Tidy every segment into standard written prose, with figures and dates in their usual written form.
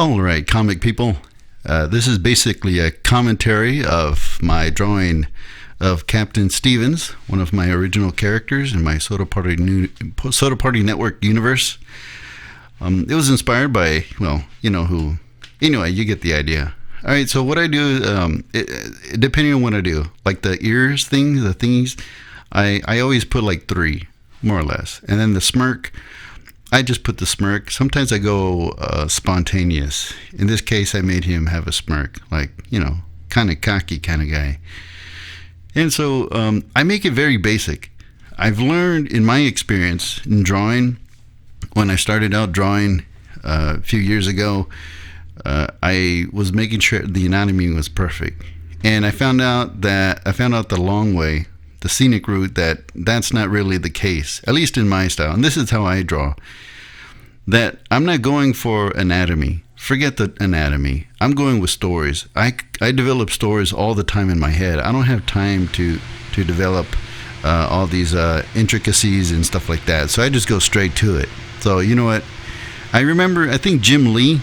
All right, comic people. This is basically a commentary of my drawing of Captain Stevens, one of my original characters in my Soda Party Network universe. It was inspired by, well, you know who. Anyway, you get the idea. All right, so what I do, depending on what I do, like the ears thing, the thingies, I always put like 3, more or less. And then the smirk, I just put the smirk. Sometimes I go spontaneous. In this case, I made him have a smirk, like, kind of cocky kind of guy. And so I make it very basic. I've learned in my experience in drawing, when I started out drawing a few years ago, I was making sure the anatomy was perfect. And I found out the long way, the scenic route, that's not really the case, at least in my style. And this is how I draw. That I'm not going for anatomy. Forget the anatomy. I'm going with stories. I develop stories all the time in my head. I don't have time to develop all these intricacies and stuff like that. So I just go straight to it. So you know what? I think Jim Lee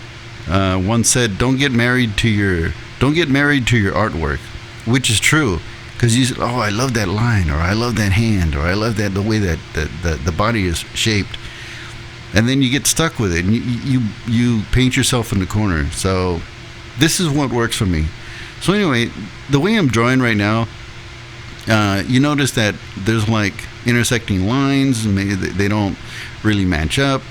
once said, "Don't get married to your artwork," which is true. Because you said, "Oh, I love that line," or "I love that hand," or "I love the way that the body is shaped," and then you get stuck with it, and you paint yourself in the corner. So this is what works for me. So anyway, the way I'm drawing right now, you notice that there's like intersecting lines, and maybe they don't really match up,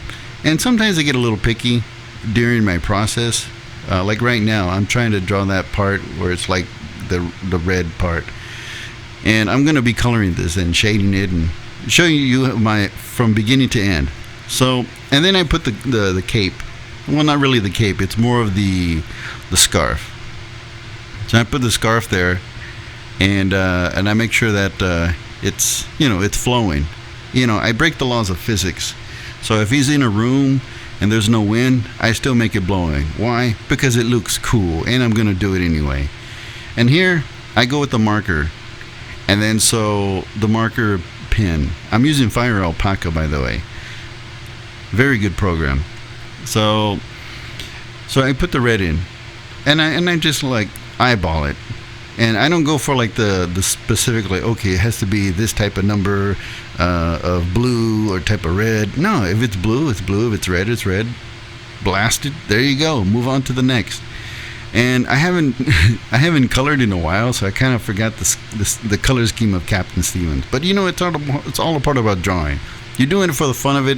and sometimes I get a little picky during my process. Like right now, I'm trying to draw that part where it's like the red part. And I'm going to be coloring this and shading it and showing you from beginning to end. So, and then I put the cape. Well, not really the cape. It's more of the scarf. So I put the scarf there, and I make sure that it's flowing. I break the laws of physics. So if he's in a room and there's no wind, I still make it blowing. Why? Because it looks cool, and I'm going to do it anyway. And here I go with the marker. And then so the marker pen, I'm using Firealpaca, by the way. Very good program. So I put the red in, and I just like eyeball it, and I don't go for like the specific, like, okay, it has to be this type of number of blue or type of red. No, if it's blue, it's blue. If it's red, it's red. Blast it. There you go. Move on to the next. And I haven't colored in a while, so I kind of forgot the color scheme of Captain Stevens. But it's all a part about drawing. You're doing it for the fun of it.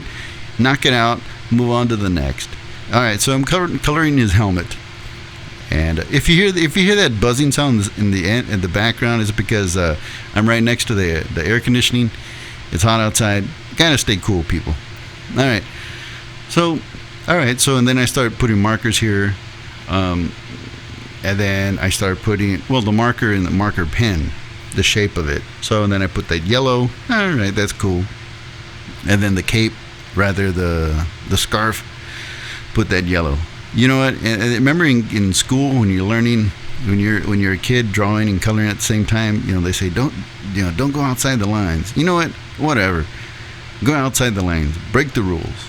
Knock it out. Move on to the next. All right, so I'm coloring his helmet. And if you hear that buzzing sound in the background, it's because I'm right next to the air conditioning. It's hot outside. Gotta stay cool, people. All right. So and then I start putting markers here. And then I start putting, the marker in the marker pen, the shape of it. So, and then I put that yellow. All right, that's cool. And then the cape, rather the scarf, put that yellow. You know what? And remember in school when you're learning, when you're a kid drawing and coloring at the same time, they say don't go outside the lines. You know what? Whatever. Go outside the lines. Break the rules.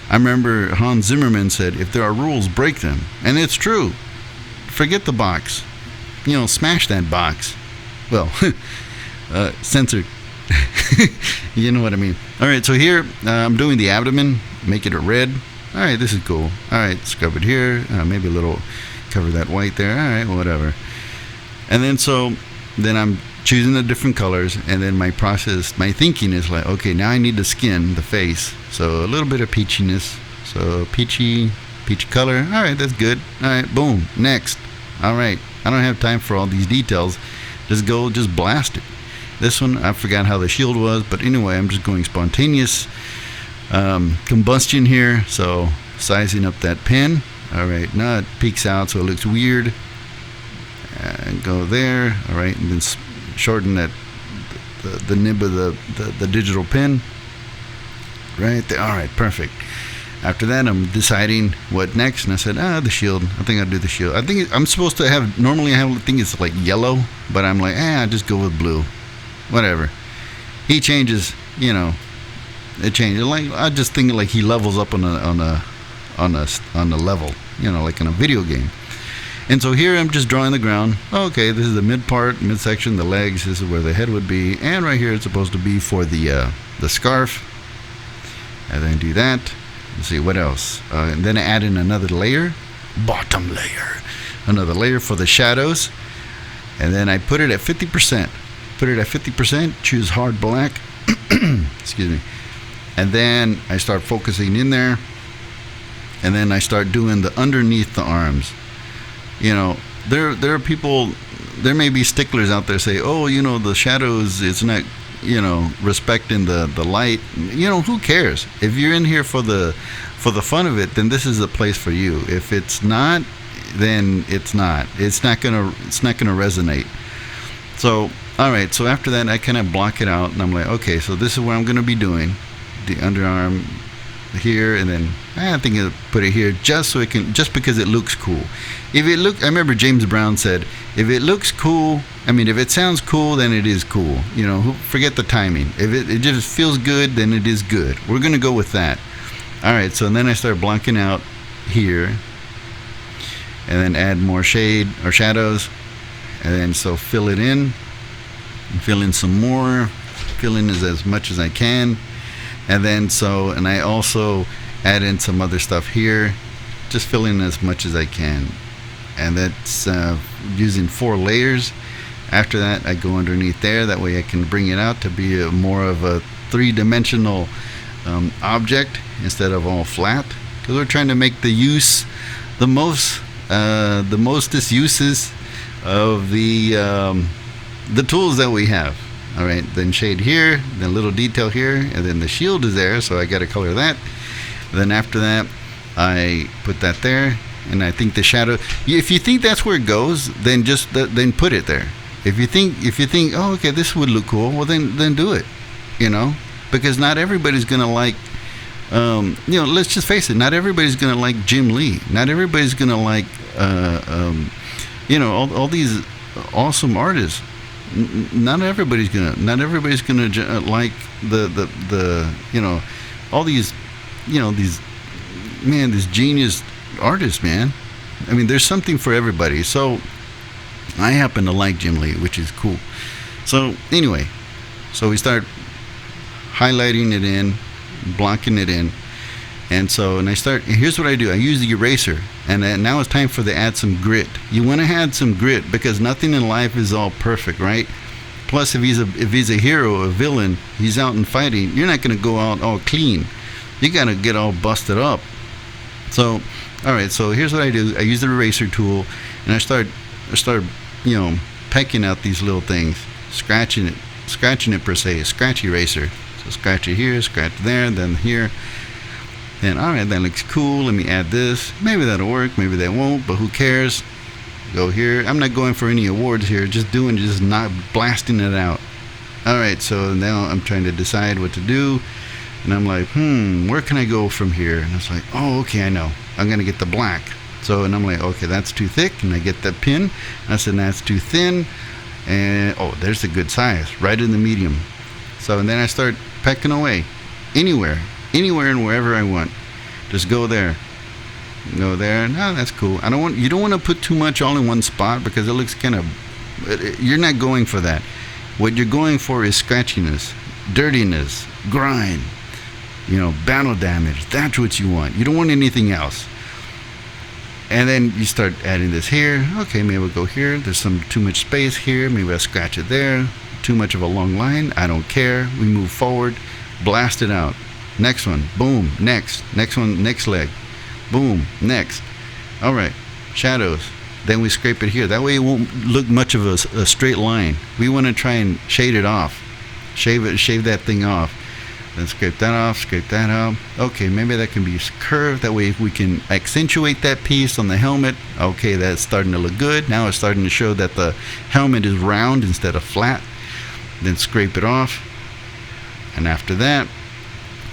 I remember Hans Zimmerman said, "If there are rules, break them." And it's true. Forget the box. Smash that box. Well, censored. You know what I mean. All right, so here I'm doing the abdomen, make it a red. All right, this is cool. All right, scrub it here. Maybe a little, cover that white there. All right, whatever. And then I'm choosing the different colors, and then my thinking is like, okay, now I need the skin, the face. So a little bit of peachiness. So peachy color. All right, that's good. All right, boom, next. All right, I don't have time for all these details. Just blast it. This one, I forgot how the shield was, but anyway, I'm just going spontaneous combustion here. So sizing up that pen. All right, now it peeks out so it looks weird. And go there. All right, and then shorten that the nib of the digital pen. Right there. All right, perfect. After that, I'm deciding what next, and I said, the shield. I think I'll do the shield. I think I'm supposed to have, normally I think it's like yellow, but I'm like, I'll just go with blue. Whatever. He changes, it changes. Like, I just think like he levels up on a level. like in a video game. And so here I'm just drawing the ground. Okay, this is the mid part, midsection, the legs. This is where the head would be, and right here it's supposed to be for the scarf. And then do that. Let's see what else. And then add in another layer, bottom layer, another layer for the shadows. And then I put it at 50%. Put it at 50%. Choose hard black. Excuse me. And then I start focusing in there. And then I start doing the underneath the arms. There are people, there may be sticklers out there say, oh, the shadows, it's not, respecting the light. Who cares? If you're in here for the fun of it, then this is the place for you. If it's not, then it's not. It's not gonna resonate. So, all right. So after that, I kind of block it out, and I'm like, okay, so this is what I'm gonna be doing, the underarm here, and then I think I'll put it here just because it looks cool. I remember James Brown said, if it looks cool, if it sounds cool, then it is cool. Forget the timing. If it just feels good, then it is good. We're gonna go with that. All right. So then I start blocking out here, and then add more shade or shadows, and then so fill it in, and fill in some more, fill in as much as I can. And then and I also add in some other stuff here, just fill in as much as I can. And that's using 4 layers. After that, I go underneath there. That way I can bring it out to be more of a 3-dimensional object instead of all flat. Because we're trying to make the mostest uses of the tools that we have. All right, then shade here, then a little detail here, and then the shield is there, so I got to color that. Then after that, I put that there, and I think the shadow. If you think that's where it goes, then then put it there. If you think, oh, okay, this would look cool, well then do it. Because not everybody's gonna like. Let's just face it. Not everybody's gonna like Jim Lee. Not everybody's gonna like. All these awesome artists. Not everybody's gonna like the all these these genius artists, man. There's something for everybody. So I happen to like Jim Lee, which is cool. So anyway, we start highlighting it in, blocking it in, and here's what I do. I use the eraser, and now it's time for add some grit. You want to add some grit because nothing in life is all perfect, right? Plus, if he's a hero, a villain, he's out and fighting, you're not going to go out all clean. You got to get all busted up. So, all right, so here's what I do. I use the eraser tool, and I start pecking out these little things, scratching it per se, scratch eraser. So scratch it here, scratch there, then here. Then, all right, that looks cool. Let me add this. Maybe that'll work. Maybe that won't, but who cares? Go here. I'm not going for any awards here. Just not blasting it out. All right, so now I'm trying to decide what to do. And I'm like, where can I go from here? And it's like, oh, okay, I know. I'm going to get the black. And I'm like, okay, that's too thick. And I get that pin. I said, that's too thin. And, oh, there's a good size. Right in the medium. And then I start pecking away. Anywhere and wherever I want. Just go there. No, that's cool. You don't want to put too much all in one spot because it looks you're not going for that. What you're going for is scratchiness, dirtiness, grime, battle damage. That's what you want. You don't want anything else. And then you start adding this here. Okay, maybe we'll go here. There's too much space here. Maybe I'll scratch it there. Too much of a long line. I don't care. We move forward. Blast it out. Next one. Boom. Next one. Next leg. Boom. Next. All right. Shadows. Then we scrape it here. That way it won't look much of a straight line. We want to try and shade it off. Shave that thing off. Then scrape that off. Scrape that off. Okay, maybe that can be curved. That way we can accentuate that piece on the helmet. Okay, that's starting to look good. Now it's starting to show that the helmet is round instead of flat. Then scrape it off. And after that,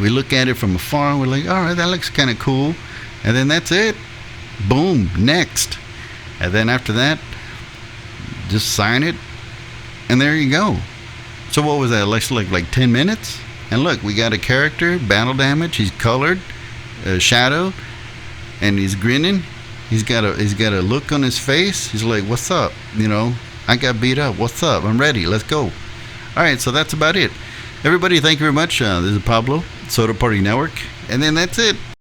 we look at it from afar. We're like, all right, that looks kind of cool. And then that's it. Boom. Next. And then after that, just sign it. And there you go. So what was that? Like 10 minutes? And look, we got a character, battle damage. He's colored, shadow, and he's grinning. He's got a look on his face. He's like, "What's up?" I got beat up. What's up? I'm ready. Let's go. All right, so that's about it. Everybody, thank you very much. This is Pablo, Soda Party Network, and then that's it.